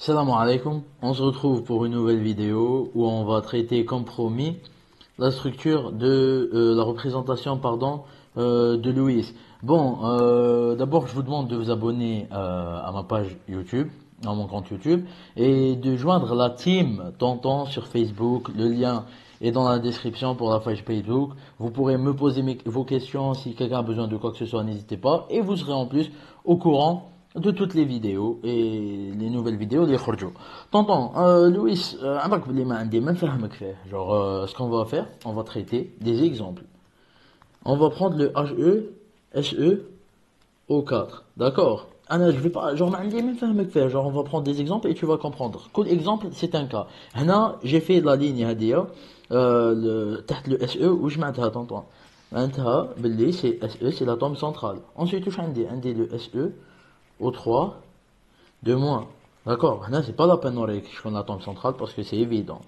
Salam alaikum, on se retrouve pour une nouvelle vidéo où on va traiter comme promis la structure de la représentation de Louis. Bon, d'abord je vous demande de vous abonner à ma page YouTube, à mon compte YouTube, et de joindre la team Tonton sur Facebook. Le lien est dans la description pour la page Facebook. Vous pourrez me poser vos questions si quelqu'un a besoin de quoi que ce soit, n'hésitez pas, et vous serez en plus au courant de toutes les vidéos et les nouvelles vidéos les خرجوا. Tonton, Louis, عمرك باللي ما عندي ما نفهمك فيه. Genre, ce qu'on va faire, on va traiter des exemples. On va prendre le HE, SE, O4. D'accord? Je vais pas, genre, ما عندي ما نفهمك فيه. Genre, on va prendre des exemples et tu vas comprendre. Quel exemple, c'est un cas. هنا, j'ai fait la ligne هذه, تحت le SE, وش معناتها, tonton? معناتها باللي c'est SE, c'est l'atome central. Ensuite, وش عندي le SE, O3, 2 moins. D'accord, là c'est pas la peine de je connais l'atome central parce que c'est évident.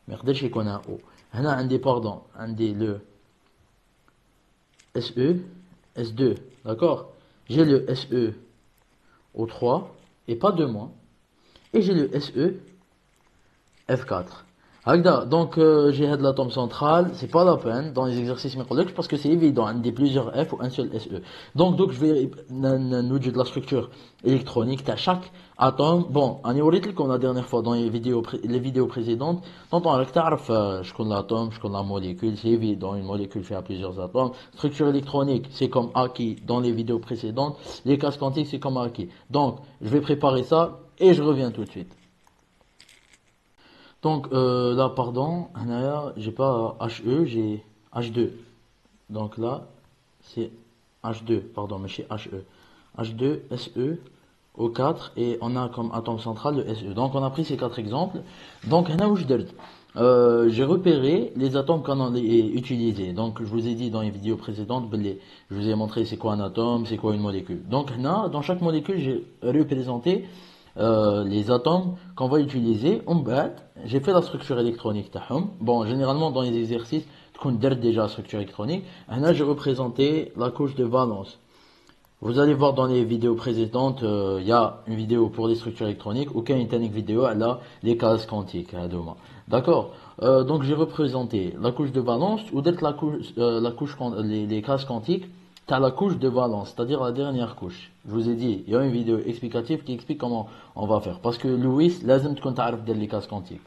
Merde, je connais un O. Là, un des pardon, un des le SE, S2. D'accord, j'ai le SE O3 et pas 2 moins. Et j'ai le SE F4. هكذا donc j'ai de l'atome central, c'est pas la peine dans les exercices mécaniques parce que c'est évident, un des plusieurs F ou un seul SE. Donc je vais nous de la structure électronique de chaque atome. Bon, on a dit comme la dernière fois dans les vidéos précédentes, quand on تعرف je connais l'atome, je connais la molécule, c'est évident, une molécule fait à plusieurs atomes. Structure électronique, c'est comme acquis dans les vidéos précédentes, les cases quantiques c'est comme acquis. Donc, je vais préparer ça et je reviens tout de suite. Donc là, pardon, j'ai pas HE, j'ai H2. Donc là, c'est H2, pardon, mais c'est HE. H2, SE, O4, et on a comme atome central le SE. Donc on a pris ces quatre exemples. Donc j'ai repéré les atomes qu'on a utilisés. Donc je vous ai dit dans les vidéos précédentes, je vous ai montré c'est quoi un atome, c'est quoi une molécule. Donc là, dans chaque molécule, j'ai représenté les atomes qu'on va utiliser. J'ai fait la structure électronique تاعهم. Bon, généralement dans les exercices تكون درت déjà la structure électronique. Là j'ai représenté la couche de valence. Vous allez voir dans les vidéos précédentes, il y a une vidéo pour les structures électroniques, ou une vidéo elle a les cases quantiques. D'accord. Donc j'ai représenté la couche de valence ou d'être la couche les cases quantiques. T'as la couche de valence, c'est-à-dire la dernière couche. Je vous ai dit, il y a une vidéo explicative qui explique comment on va faire. Parce que Louis, لازم تكون تعرف دير les cases quantiques.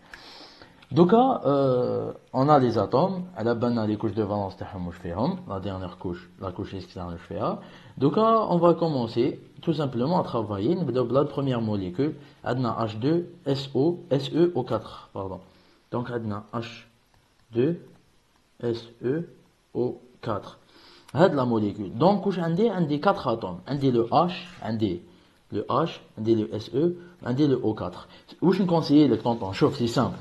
Donc on a les atomes, elle a les couches de valence تاعهم واش فيهم, la dernière couche, la couche externe واش فيها. Donc on va commencer tout simplement à travailler. نبداو بلا première molécule, عندنا H2 SO SE O4 pardon. Donc عندنا H2 SE O4. هاد la molécule. Donc واش عندي 4 atomes. عندي le H, عندي le SE, عندي le O4. واش نكونسيي لك طونطون؟ شوف سي سامبل.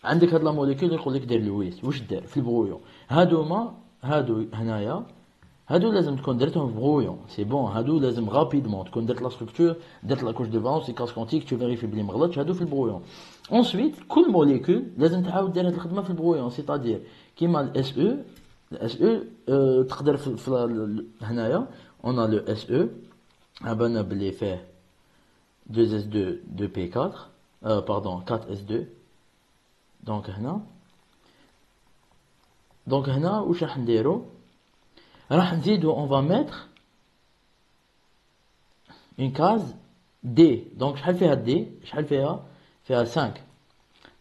عندك هاد لا موليكول يقول لك دير لويس، واش دير في البغويون؟ هادو هنايا، هادو لازم تكون درتهم في بغويون، سي بون، هادو لازم غابيدمون تكون درت لا ستركتور، درت لا كوش دو فالونس، كاس كونتيك، تو فيريفي بلي مغلطش، هادو في البغويون. انسويت كل موليكول لازم تعاود دير هاد الخدمه في البغويون، سيتادير كيما الاس او، تقدر هنايا اون لو اس او، عبالنا بلي فيه 2 اس 2 2 بي 4 باردون 4 اس 2. دونك هنا واش راح نديرو؟ راح نزيدو on va mettre une case D. Donc شحال فيها D؟ شحال فيها 5.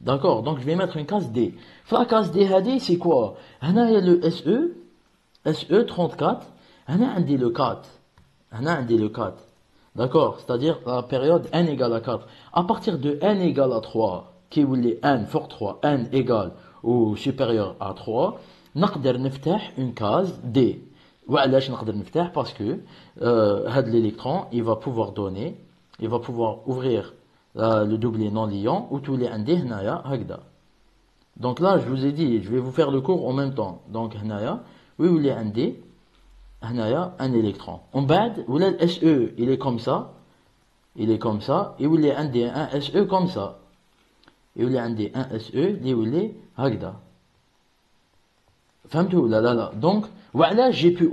D'accord, donc je vais mettre une case D. La case D هذه c'est quoi؟ هنايا le SE 34. هنا عندي le 4. D'accord, c'est-à-dire la période n égale à 4. À partir de n égale à 3, qui voulait n fort 3, n égale ou supérieur à 3, نقدر نفتح une case D. وعلاش نقدر نفتح؟ parce que هاد l'électron il va pouvoir ouvrir le doublet non liant ou tous les عندي هنايا هكذا. Donc là je vous ai dit, je vais vous faire le cours en même temps. Donc هنايا ويولي عندي هنايا un électron. En بعد ولا ال SE il est comme ça, يولي عندي un SE comme ça. يولي عندي un SE اللي يولي هكذا. فهمتوا؟ لا. Donc وعلاش j'ai pu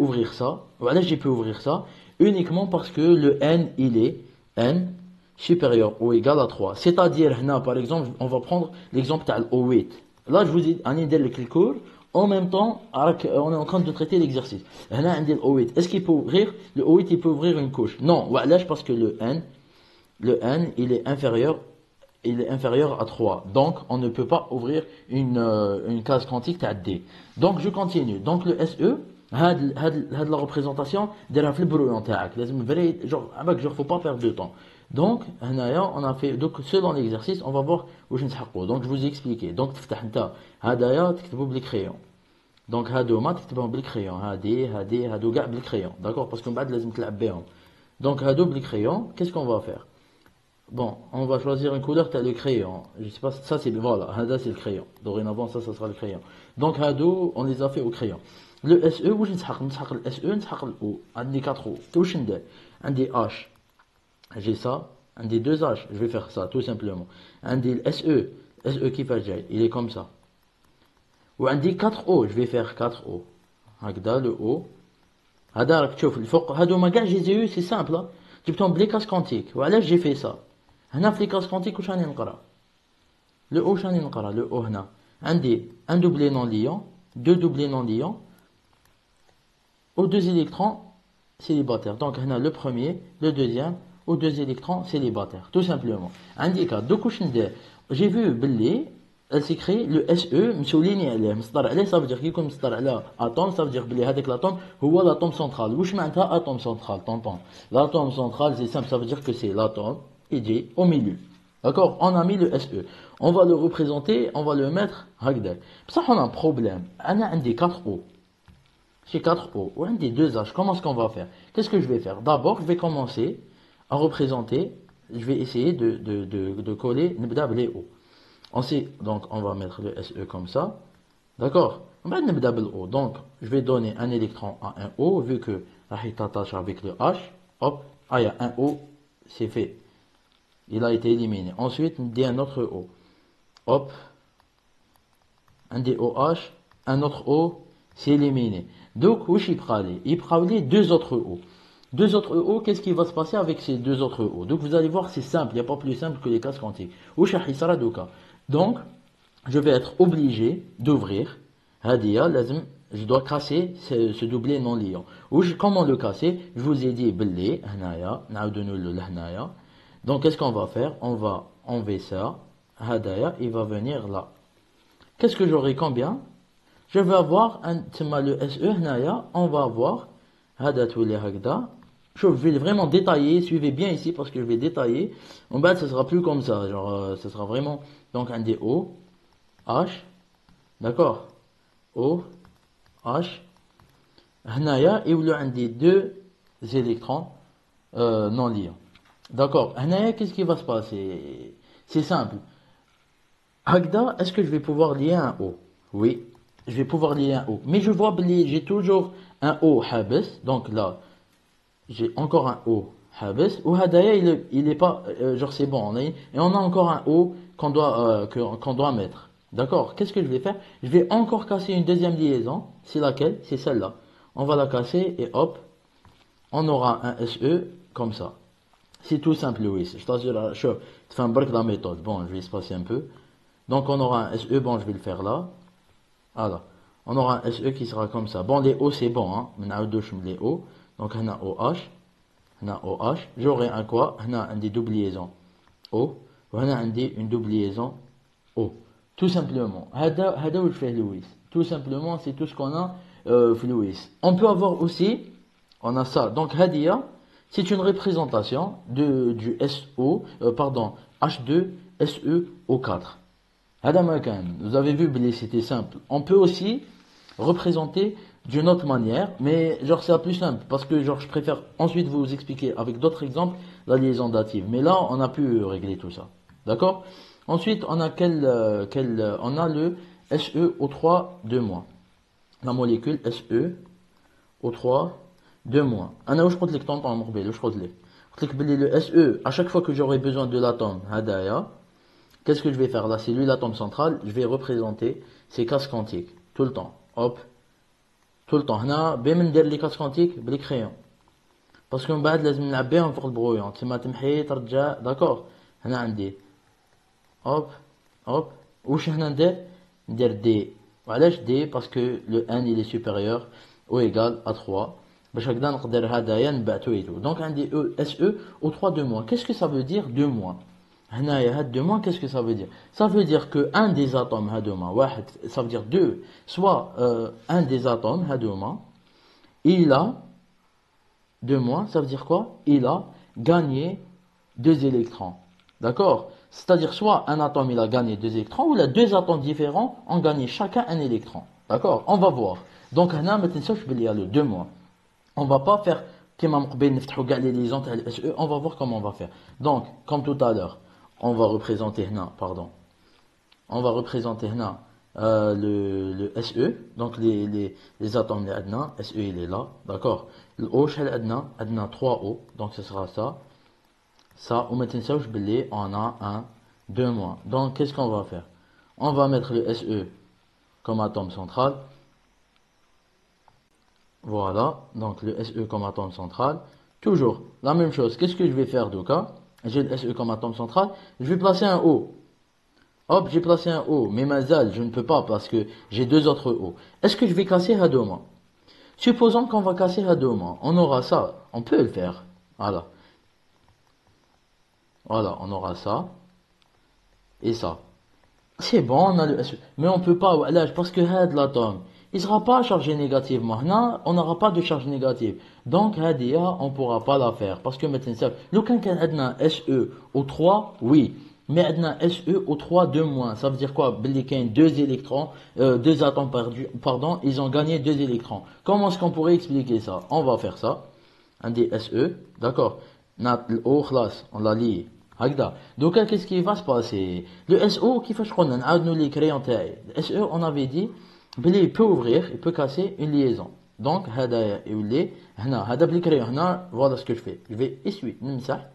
ouvrir ça uniquement parce que le n il est n supérieur ou égal à 3. C'est-à-dire, par exemple, on va prendre l'exemple de O8. Là, je vous ai dit le cours. En même temps, on est en train de traiter l'exercice. Là, on dit le O8. Est-ce qu'il peut ouvrir? Le O8, il peut ouvrir une couche. Non, parce que le N, il est inférieur à 3. Donc, on ne peut pas ouvrir une case quantique à D. Donc, je continue. Donc, le SE, هاد la représentation ديرها في البروون تاعك لازم فري genre faut pas perdre de temps. Donc هنايا on a fait donc selon l'exercice on va voir واش نسحقوا. Donc je vous ai expliqué. Donc تفتح انت هدايا تكتبوا بالكريون. Donc هادوما تكتبهم بالكريون هادو كاع بالكريون. D'accord, parce que من بعد لازم تلعب بهم. Donc هادو بالكريون, qu'est-ce qu'on va faire? Bon, on va choisir une couleur, t'as le crayon. Je sais pas, ça c'est, voilà, Hada c'est le crayon. Dorénavant, ça sera le crayon. Donc, Hado, on les a fait au crayon. Le SE, où je نسحق le SE, نسحق le O. Un des 4 O. Touche un des H. J'ai ça. Un des 2 H. Je vais faire ça, tout simplement. Un des SE. SE qui fait il est comme ça. Ou un des 4 O. Je vais faire 4 O. هكذا le O. هذا راك تشوف الفوق هادو ما كاع جي c'est simple. جبتهم بلي كاس كونتيك. وعلاش j'ai fait ça? هنا في ليكاس كونتيك واش راني نقرا لو او راني نقرا لو او هنا عندي ان دوبلي نون ليون دو دوبلي نون ليون او deux électrons célibataires. Donc هنا le premier le deuxième ou 2 électrons célibataires tout simplement. عندي كا دوك واش ندير j'ai vu بلي elle s'écrit le SE مسوليني عليه مصدر عليه ça veut dire كي يكون مصدر على اتوم ça veut dire بلي هذاك l'atome هو l'atome central. واش معناتها atome central طونطون l'atome central c'est simple ça veut dire que c'est l'atome et au milieu. D'accord, on a mis le SE. On va le représenter, on va le mettre هكذا. بصح on a un problème. أنا عندي 4 O. J'ai 4 O. Ou عندي 2 H. Comment est-ce qu'on va faire? Qu'est-ce que je vais faire? D'abord, je vais commencer à représenter. Je vais essayer de coller نبدأ بلي O. Donc, on va mettre le SE comme ça. D'accord? On va نبدأ بالO. Donc, je vais donner un électron à un O, vu que راح يتattache avec le H. Hop, il y a un O, c'est fait. Il a été éliminé. Ensuite, on dit un autre O. Hop. Un des OH, un autre O, c'est éliminé. Donc, où il prend les 2 autres O. 2 autres O, qu'est-ce qui va se passer avec ces 2 autres O? Donc, vous allez voir, c'est simple. Il n'y a pas plus simple que les cases quantiques. Donc, je vais être obligé d'ouvrir. Je dois casser ce doublé non liant. Comment le casser? Je vous ai dit, donc, qu'est-ce qu'on va faire? On va enlever ça. Hadaya, il va venir là. Qu'est-ce que j'aurai combien? Je vais avoir le SE, on va avoir. Je vais vraiment détailler. Suivez bien ici parce que je vais détailler. En bas, ce sera plus comme ça. Genre, ce sera vraiment. Donc, un des O, H. D'accord? O, H. Hanaya, il y a un des 2 électrons non liants. D'accord. Qu'est-ce qui va se passer? C'est simple. Hagda, est-ce que je vais pouvoir lier un O? Oui, je vais pouvoir lier un O. Mais je vois, j'ai toujours un O habes. Donc là, j'ai encore un O habes. Ou Hadaya, il est pas, genre c'est bon. Et on a encore un O qu'on doit mettre. D'accord. Qu'est-ce que je vais faire? Je vais encore casser une deuxième liaison. C'est laquelle? C'est celle-là. On va la casser et hop, on aura un SE comme ça. C'est tout simple, Louis. Je t'assure, tu fais un break de la méthode. Bon, je vais espacer un peu. Donc, on aura un SE. Bon, je vais le faire là. Voilà. On aura un SE qui sera comme ça. Bon, les O, c'est bon. Hein. Maintenant, les O. Donc, on a OH. On a OH. J'aurai un quoi? On a un des double liaisons O. On a une double liaison O. Tout simplement. Hada où je fais Louis. Tout simplement, c'est tout ce qu'on a Louis. On peut avoir aussi, on a ça. Donc, Hadia. C'est une représentation du SO, H2 SeO4. Vous avez vu, c'était simple. On peut aussi représenter d'une autre manière, mais genre c'est la plus simple, parce que genre je préfère ensuite vous expliquer avec d'autres exemples la liaison dative. Mais là, on a pu régler tout ça. D'accord? Ensuite, on a on a le SeO3 2-. La molécule SeO3 2-. أنا واش قلت لك طونطون مقبل واش قلت لك بلي le SE à chaque fois que j'aurai besoin de l'atome hadaya, qu'est-ce que je vais faire là? C'est lui l'atome central, je vais représenter ces cases quantiques tout le temps. Hop, tout le temps. هنا بين ندير les cases quantiques بالcrayon. باسكو من بعد لازم نلعب بهم فوق البرويون تما تمحي ترجع داكور. هنا عندي هوب هوب واش هنا ندير دي. وعلاش دي؟ باسكو لو ان il est supérieur ou égal à 3 باش هكذا نقدر هدايا نبعثو يدو. دونك عندي او اس او au 3 2 mois. qu'est-ce que ça veut dire 2 mois هنايا هاد 2 mois? qu'est-ce que ça veut dire? Ça veut dire que un des atomes هادوما واحد ça veut dire deux soit un des atomes هادوما il a 2 mois. Ça veut dire quoi? Il a gagné 2 électrons. D'accord? C'est-à-dire soit un atome il a gagné 2 électrons ou les deux atomes différents ont gagné chacun un électron. D'accord? On va voir. Donc هنا ما تنساوش بلي le 2 mois. On va pas faire كيما من قبل نفتحوا كاع les liaisons تاع SE. On va voir comment on va faire. Donc comme tout à l'heure, on va représenter هنا on va représenter هنا le SE. Donc les atomes اللي عندنا SE il est là. D'accord? Le O شحال عندنا 3O. Donc ce sera ça. Ça, on تنساوش باللي on a un 2 mois. Donc qu'est-ce qu'on va faire? On va mettre le SE comme atome central. Voilà, donc le SE comme atome central. Toujours la même chose. Qu'est-ce que je vais faire de cas? J'ai le SE comme atome central. Je vais placer un O. Hop, j'ai placé un O. Mais mazal, je ne peux pas parce que j'ai deux autres O. Est-ce que je vais casser Hadoma? Supposons qu'on va casser Hadoma. On aura ça. On peut le faire. Voilà. Voilà, on aura ça. Et ça. C'est bon, on a le SE. Mais on peut pas, parce que l'atome, il ne sera pas chargé négativement. Là, on n'aura pas de charge négative. Donc, on ne pourra pas la faire. Parce que maintenant, le quand on a SE au 3, oui. Mais on a SE au 3 de moins. Ça veut dire quoi? Deux électrons, deux atomes pardon, ils ont gagné 2 électrons. Comment est-ce qu'on pourrait expliquer ça? On va faire ça. Un des SE, d'accord. On l'a lié. Donc qu'est-ce qui va se passer? Le SO كيفاش قلنا نعاودوا لي كريون تاعي. Le SE on avait dit بلي il peut ouvrir, il peut casser une liaison. Donc هذا يولي هنا هذا بلي كريون هنا. Voilà ce que je fais. Je vais essuyer نمسح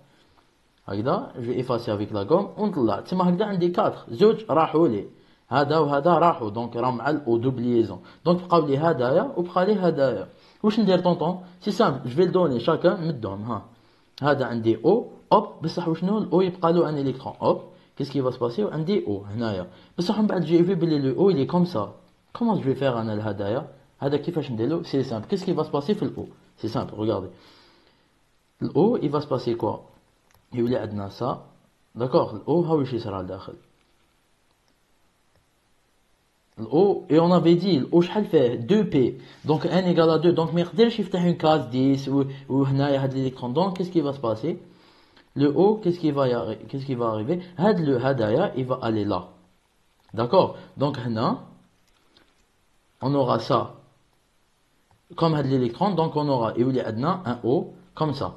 هكذا. Je vais effacer avec la gomme ونطلع. تما هكذا عندي 4 زوج راحوا لي. هذا وهذا راحوا. Donc راهم مع او double liaison. Donc بقاو لي هدايا وبقى لي هدايا. واش ندير طونطون؟ سي سامبل. Je vais le donner chacun مدهم ها. هذا عندي او hop بصح وشنو الاو يبقى له ان الكترون. hop qu'est-ce qui va se passer؟ عندي او هنايا بصح من بعد جي في بلي لو او il est comme ça. comment je vais faire انا الهدايا؟ هذا كيفاش نديرو؟ c'est simple. qu'est-ce qui va se passer في الاو؟ c'est simple. regardez الاو il va se passer quoi؟ يولي عندنا ça. d'accord. الاو ها واش يصرى لداخل الاو et on avait dit الاو شحال فيه 2p. donc 1 égale à 2. donc ما يقدرش يفتح une case 10 وهنايا هاد الالكترون. donc qu'est-ce qui va se passer؟ le O, qu'est-ce qui va arriver? Le hadaya, il va aller là. D'accord? Donc, on aura ça comme l'électron. Donc, on aura un O comme ça.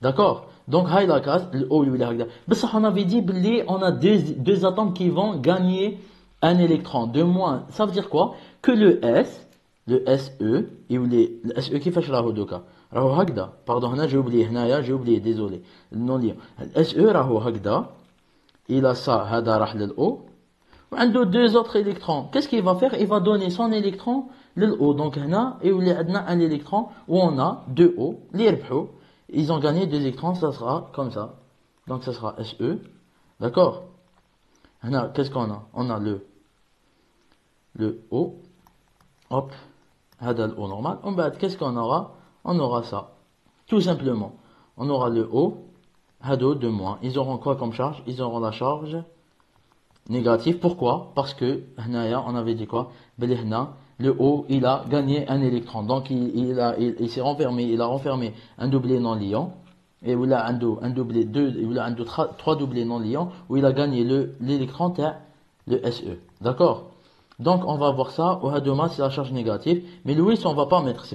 D'accord? Donc, la case, le O, il est mais ça, on avait dit, on a deux atomes qui vont gagner un électron. De moins, ça veut dire quoi? Que le SE, le SE qui fait le cas. راهو هكذا. pardon هنا j'ai oublié désolé non lien. SE راهو هكذا. il a ça. هذا راح للO وعنده deux autres électrons. qu'est-ce qu'il va faire? il va donner son électron للO. donc هنا يولي عندنا un électron où on a deux O اللي يربحوا. ils ont gagné 2 électrons. ça sera comme ça. donc ça sera SE. d'accord. هنا qu'est-ce qu'on a? on a le O. hop هذا الO normal. ومن بعد qu'est-ce qu'on aura? on aura ça. Tout simplement. On aura le O, Hado de moins. Ils auront quoi comme charge? Ils auront la charge négative. Pourquoi? Parce que, on avait dit quoi? Le O, il a gagné un électron. Donc, il s'est renfermé, il a renfermé un doublé non liant. Et il a un doublé, trois doublés non liants, où il a gagné l'électron, le SE. D'accord? Donc, on va voir ça. Au Hadoma, c'est la charge négative. Mais le 8, on va pas mettre.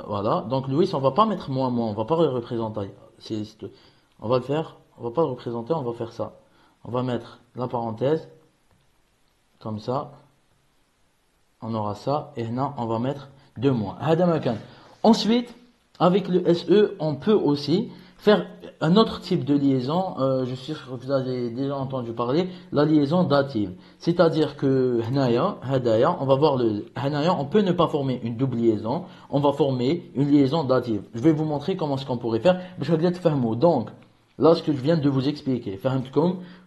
Voilà. Donc, le 8, on va pas mettre moins. On va pas le représenter. On va le faire. On va pas le représenter. On va faire ça. On va mettre la parenthèse. Comme ça. On aura ça. Et là, on va mettre 2 moins. Ensuite, avec le SE, on peut aussi faire un autre type de liaison, je suis sûr que vous avez déjà entendu parler, la liaison dative. C'est-à-dire que Hanaya, Hadaya, on va voir le Hanaya, on peut ne pas former une double liaison, on va former une liaison dative. Je vais vous montrer comment est-ce qu'on pourrait faire. Donc, là, ce que je viens de vous expliquer,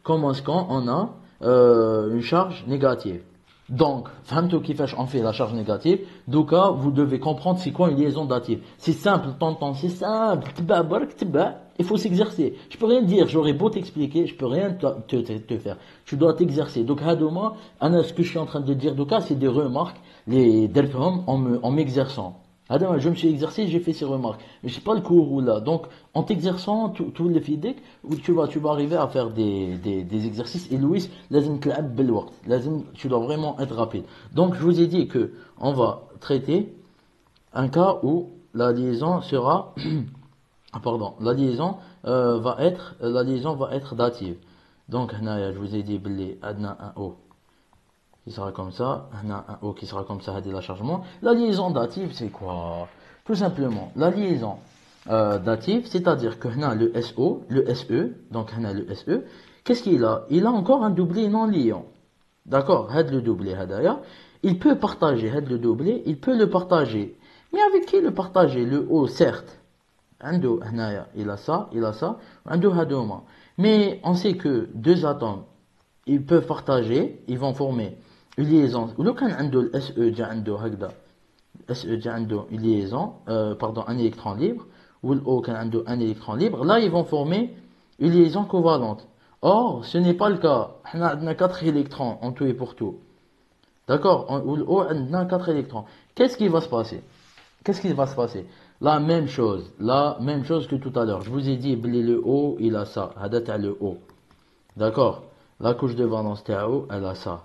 comment est-ce qu'on a une charge négative. Donc, فهمتوا كيفاش on fait la charge négative. Donc, vous devez comprendre c'est quoi une liaison dative. C'est simple, tonton, c'est simple. تبع برك تبع. Il faut s'exercer. Je peux rien dire, j'aurais beau t'expliquer, je peux rien te faire. Tu dois t'exercer. Donc, هادوما, أنا ce que je suis en train de dire, donc, c'est des remarques, les درتهم en m'exerçant. هذا je me suis exercé, j'ai fait ces remarques. Mais c'est pas le cours ou là. Donc, en t'exerçant tous les feedbacks, tu vas arriver à faire des exercices. Et Louis, لازم تلعب بالوقت. Tu dois vraiment être rapide. Donc, je vous ai dit que on va traiter un cas où la liaison sera, pardon, la liaison va être dative. Donc, هنايا, je vous ai dit, بلي عندنا un O qui sera comme ça, un O qui sera comme ça, c'est la chargement. La liaison dative, c'est quoi? Tout simplement, la liaison dative, c'est-à-dire que le SO, le SE, donc le SE, qu'est-ce qu'il a? Il a encore un doublé non liant. D'accord? Le doublé, il peut partager, le doublé, il peut le partager. Mais avec qui le partager? Le O, certes. Il a ça, mais on sait que deux atomes, ils peuvent partager, ils vont former une liaison. Ou le cas عنده SE جا عنده هكذا SE جا عنده une liaison, pardon, un électron libre, ou le O كان عنده un électron libre, là ils vont former une liaison covalente. Or, ce n'est pas le cas. On a 4 électrons en tout et pour tout. D'accord? Ou le O a 4 électrons. Qu'est-ce qui va se passer? La même chose que tout à l'heure. Je vous ai dit, le O, il a ça. Hadat le O. D'accord? La couche de valence TAO, elle a ça.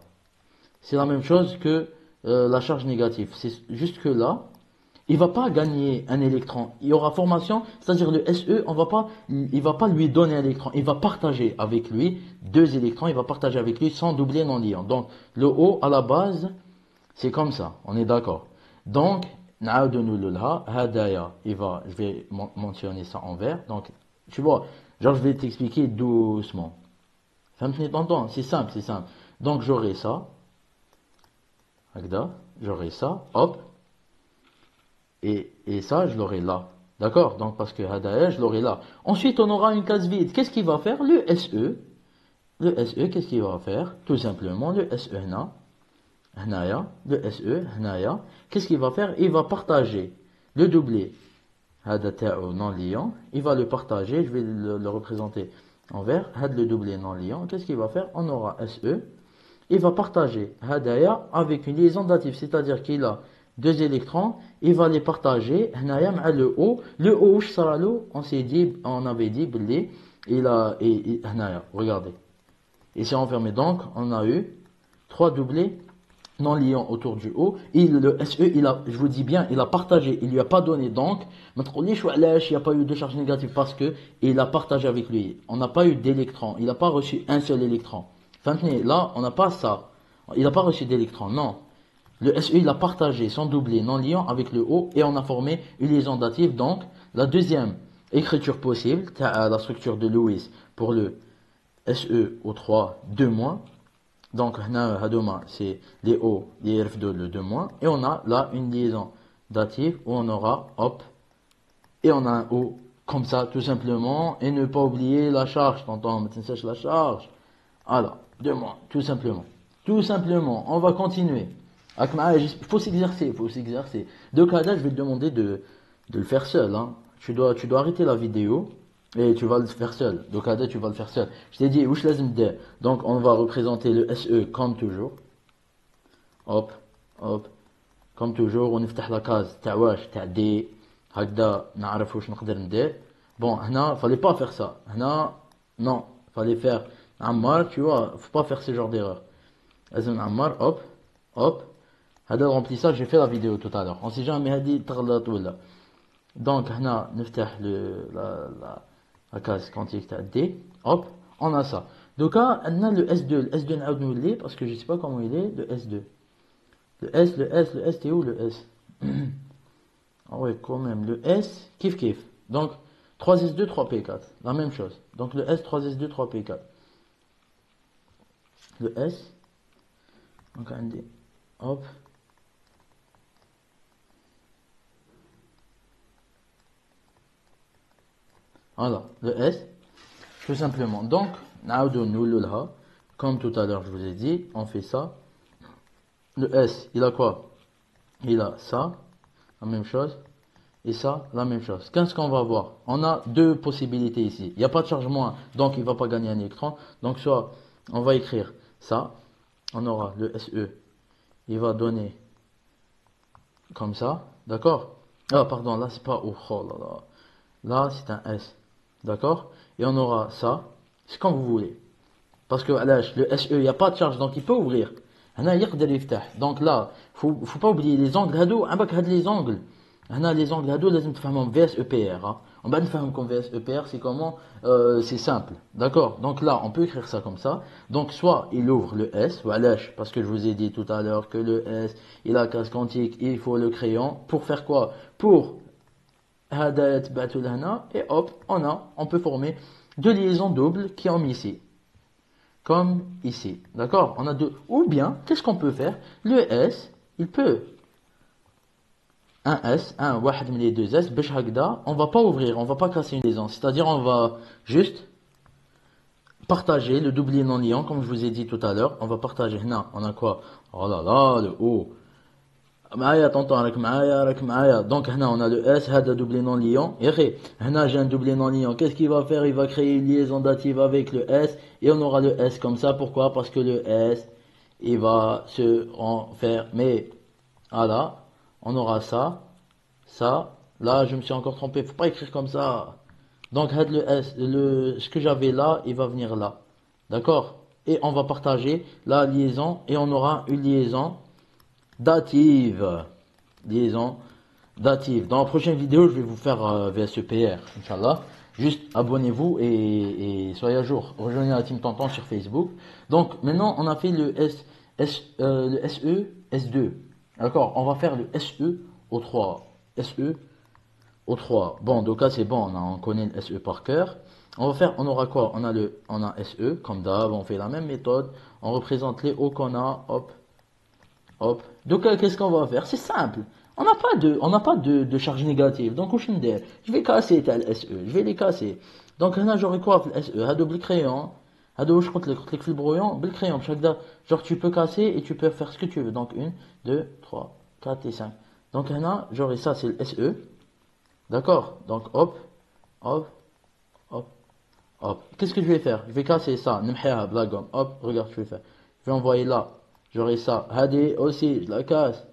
C'est la même chose que la charge négative. C'est juste que là, il va pas gagner un électron. Il y aura formation, c'est-à-dire le SE, il va pas lui donner un électron. Il va partager avec lui 2 électrons. Il va partager avec lui sans doubler non liant. Donc, le O, à la base, c'est comme ça. On est d'accord. Donc, je vais mentionner ça en vert. Donc, tu vois, genre, je vais t'expliquer doucement. C'est simple. Donc, j'aurai ça. Hop. Et ça, je l'aurai là. D'accord? Donc, parce que Hadaya, je l'aurai là. Ensuite, on aura une case vide. Qu'est-ce qu'il va faire? Le SE, qu'est-ce qu'il va faire? Tout simplement, le SE, le SE, qu'est-ce qu'il va faire? Il va partager le doublé. Non liant. Il va le partager. Je vais le représenter en vert. Le doublé non liant. Qu'est-ce qu'il va faire? On aura SE. Il va partager Hadaya avec une liaison dative. C'est-à-dire qu'il a 2 électrons. Il va les partager. Le O. Le O, on avait dit, regardez. Il s'est enfermé. Donc, on a eu 3 doublés non liant autour du O. Le SE, je vous dis bien, il a partagé, il lui a pas donné. Donc, il n'y a pas eu de charge négative parce que il a partagé avec lui. On n'a pas eu d'électron. Il n'a pas reçu un seul électron. Là, on n'a pas ça. Il n'a pas reçu d'électron. Non. Le SE, il a partagé son doublé non liant avec le O et on a formé une liaison dative. Donc, la deuxième écriture possible, la structure de Lewis pour le SE au 3, 2 moins. Donc, c'est les O, les RF2, le 2 moins. Et on a là une liaison dative où on aura, hop, et on a un O comme ça, tout simplement. Et ne pas oublier la charge. T'entends, sèche la charge. Alors, 2 moins, tout simplement. Tout simplement, on va continuer. Il faut s'exercer. Donc, là, je vais te demander de le faire seul. Hein. Tu dois arrêter la vidéo. Et tu vas le faire seul. Donc, tu vas le faire seul. Je t'ai dit, donc, on va représenter le SE comme toujours. Hop. Comme toujours, on ouvre la case. تاع D. هكذا نعرف واش نقدر ندير. Bon, هنا, fallait pas faire ça. هنا, non. Fallait faire Ammar, tu vois. Faut pas faire ce genre d'erreur. لازم Ammar, hop. هذا le remplissage, j'ai fait la vidéo tout à l'heure. On sait jamais هذه تغلط ولا. Donc, هنا نفتح la case quantique D, hop, on a ça. Donc là, on a le S2 نعاود نولي parce que je sais pas comment il est, le S2. Le S, t'es où le S? Ah ouais, quand même, le S, kiff. Donc, 3s2, 3p4. La même chose. Donc le S, 3s2, 3p4. Le S, donc on dit, hop. Voilà, le S, tout simplement. Donc, comme tout à l'heure je vous ai dit, on fait ça. Le S, il a quoi? Il a ça, la même chose. Et ça, la même chose. Qu'est-ce qu'on va voir? On a deux possibilités ici. Il n'y a pas de charge moins, donc il ne va pas gagner un électron. Donc soit, on va écrire ça. On aura le SE. Il va donner comme ça. D'accord? Ah, pardon, là, c'est pas O. Oh là là. Là, c'est un S. D'accord? Et on aura ça. C'est comme vous voulez. Parce que le SE, il n'y a pas de charge, donc il peut ouvrir. Donc là, faut pas oublier les angles. Les angles. Les angles هادو لازم تفهمهم VS EPR. On va faire comme VS EPR, c'est comment c'est simple. D'accord? Donc là, on peut écrire ça comme ça. Donc soit il ouvre le S, parce que je vous ai dit tout à l'heure que le S, il a casse quantique, il faut le crayon. Pour faire quoi? Pour et hop, on peut former deux liaisons doubles qui ont ici. Comme ici. D'accord? On a deux. Ou bien, qu'est-ce qu'on peut faire? Le S, il peut un S, un واحد من les deux S, باش هكذا, on va pas ouvrir, on va pas casser une liaison. C'est-à-dire, on va juste partager le doublier non liant, comme je vous ai dit tout à l'heure. On va partager, là, on a quoi? Oh là là, le O. معايا tonton, راك معايا. Donc, là, on a le S, هذا doublier non liant. Et là, j'ai un doublier non liant. Qu'est-ce qu'il va faire? Il va créer une liaison dative avec le S, et on aura le S comme ça. Pourquoi? Parce que le S, il va se renfermer. Voilà. On aura ça, ça, là je me suis encore trompé, faut pas écrire comme ça. Donc le S, ce que j'avais là, il va venir là. D'accord? Et on va partager la liaison et on aura une liaison dative. Liaison dative. Dans la prochaine vidéo, je vais vous faire VSEPR, Inch'Allah. Juste abonnez-vous et soyez à jour. Rejoignez la team Tonton sur Facebook. Donc maintenant, on a fait le le SE, S2. D'accord? On va faire le SE au 3. SE au 3. Bon, donc là c'est bon, on connaît le SE par cœur. On aura quoi? On a SE, comme d'hab, on fait la même méthode. On représente les hauts qu'on a, hop, hop. Donc qu'est-ce qu'on va faire? C'est simple. On n'a pas de charge négative. Donc je vais casser tel SE, je vais les casser. Donc là j'aurai quoi le SE? هادو بالcrayon. هادو je compte les في البrouillon بالcrayon. Genre tu peux casser et tu peux faire ce que tu veux. Donc 1, 2, 3, 4 et 5. Donc là j'aurai ça, c'est le SE. D'accord? Donc hop, hop, hop, hop. Qu'est-ce que je vais faire? Je vais casser ça. نمحيها بلا gomme. Hop, regarde ce que je vais faire. Je vais envoyer là. J'aurai ça. Hadi aussi, je la casse.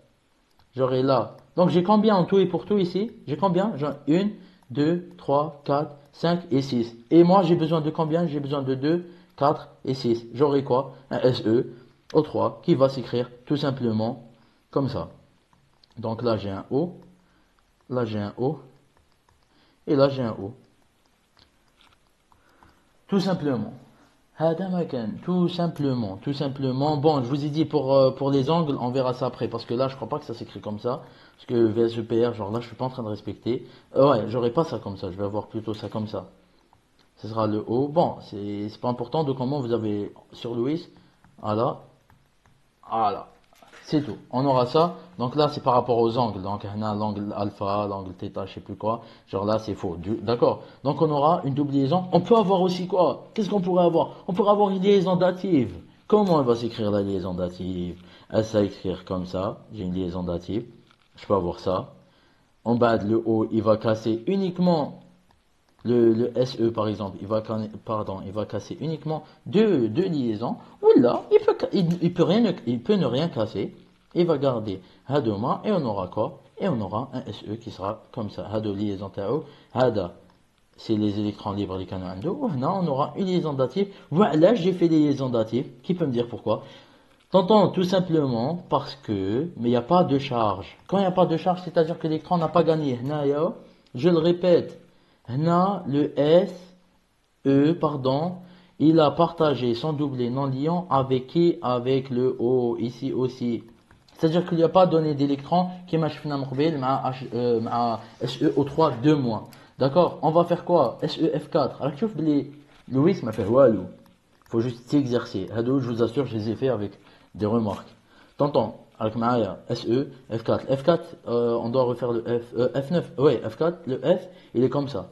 J'aurai là. Donc j'ai combien en tout et pour tout ici? J'ai combien? J'ai 1, 2, 3, 4, 5 et 6. Et moi j'ai besoin de combien? J'ai besoin de 2, 4 et 6. J'aurai quoi? Un SE au 3 qui va s'écrire tout simplement comme ça. Donc là j'ai un O. Là j'ai un O. Et là j'ai un O. Tout simplement. Tout simplement. Bon, je vous ai dit pour les angles, on verra ça après, parce que là, je crois pas que ça s'écrit comme ça, parce que VSEPR, genre là, je suis pas en train de respecter. Ouais, j'aurai pas ça comme ça, je vais avoir plutôt ça comme ça. Ce sera le haut. Bon, c'est pas important de comment vous avez sur Louis. Voilà, voilà. C'est tout. On aura ça. Donc là, c'est par rapport aux angles. Donc, on a l'angle alpha, l'angle θ, je sais plus quoi. Genre là, c'est faux. D'accord. Donc, on aura une double liaison. On peut avoir aussi quoi? Qu'est-ce qu'on pourrait avoir? On pourrait avoir une liaison dative. Comment elle va s'écrire la liaison dative? Elle va s'écrire comme ça. J'ai une liaison dative. Je peux avoir ça. En bas, le haut, il va casser uniquement le SE par exemple, il va casser uniquement deux liaisons, ou là, il peut ne rien casser, il va garder Hadoma, et on aura quoi? Et on aura un SE qui sera comme ça, Hado liaison Tao, Hada, c'est les électrons libres des canaux Ando, là on aura une liaison dative, voilà, j'ai fait des liaisons datives, qui peut me dire pourquoi? T'entends, tout simplement parce que, mais il n'y a pas de charge. Quand il n'y a pas de charge, c'est-à-dire que l'électron n'a pas gagné. Je le répète, le pardon, il a partagé son doublé non liant avec qui? Avec le O, ici aussi. C'est-à-dire qu'il n'y a pas donné d'électron qui m'a SE au 3 2 moins. D'accord, on va faire quoi? SEF4. Alors tu vois, Louis m'a fait walou. Faut juste s'exercer. Hado, je vous assure, je les ai fait avec des remarques. T'entends? Avec Maaya, SE, F4. F4, on doit refaire le F, F9. Ouais, F4, le F, il est comme ça.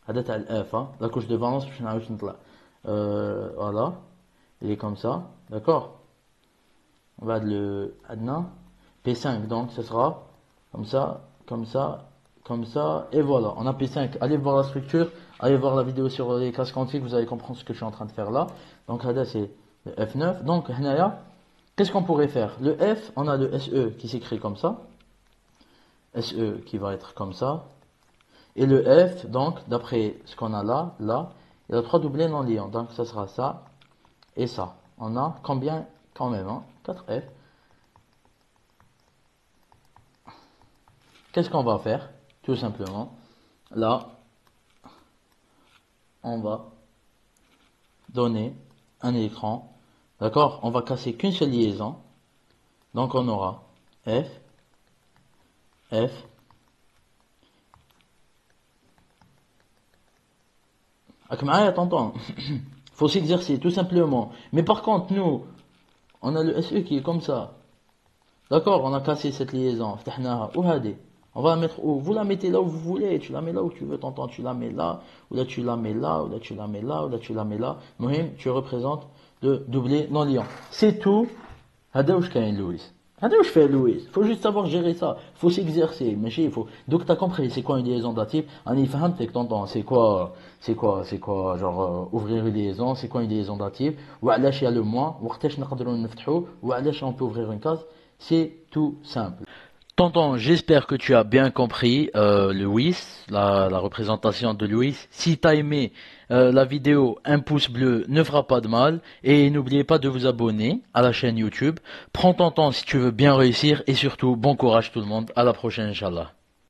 Hada t'as le F, hein. La couche de valence, je n'arrive pas. Voilà. Il est comme ça. D'accord? On va le Adna. P5, donc ce sera comme ça, comme ça, comme ça, et voilà, on a P5. Allez voir la structure, allez voir la vidéo sur les classes quantiques, vous allez comprendre ce que je suis en train de faire là. Donc là, c'est le F9. Donc, qu'est-ce qu'on pourrait faire? Le F, on a le SE qui s'écrit comme ça. SE qui va être comme ça. Et le F, donc, d'après ce qu'on a là, il y a 3 doublés non liants. Donc, ça sera ça et ça. On a combien quand même, hein? 4F. Qu'est-ce qu'on va faire? Tout simplement, là, on va donner un écran. D'accord? On va casser qu'une seule liaison. Donc on aura F, F, attends, faut s'exercer tout simplement. Mais par contre, nous, on a le SE qui est comme ça. D'accord? On a cassé cette liaison. On va la mettre où? Vous la mettez là où vous voulez. Tu la mets là où tu veux. T'entends? Tu la mets là. Ou là tu la mets là. Ou là tu la mets là. Ou là tu la mets là. Mohim, tu représentes le doublé non liant. C'est tout. هذا واش كاين لويس. هذا واش fait Louis. Faut juste savoir gérer ça. Faut s'exercer. ماشي il faut. Donc t'as compris c'est quoi une liaison dative. أنا فهمتك t'entends. C'est quoi genre ouvrir une liaison. C'est quoi une liaison dative. وعلاش il y a le moins. وقتاش نقدروا نفتحوا. وعلاش on peut ouvrir une case. C'est tout simple. Tonton, j'espère que tu as bien compris Louis, la représentation de Louis. Si tu as aimé la vidéo, un pouce bleu ne fera pas de mal. Et n'oubliez pas de vous abonner à la chaîne YouTube. Prends ton temps si tu veux bien réussir. Et surtout, bon courage tout le monde. À la prochaine, Inch'Allah.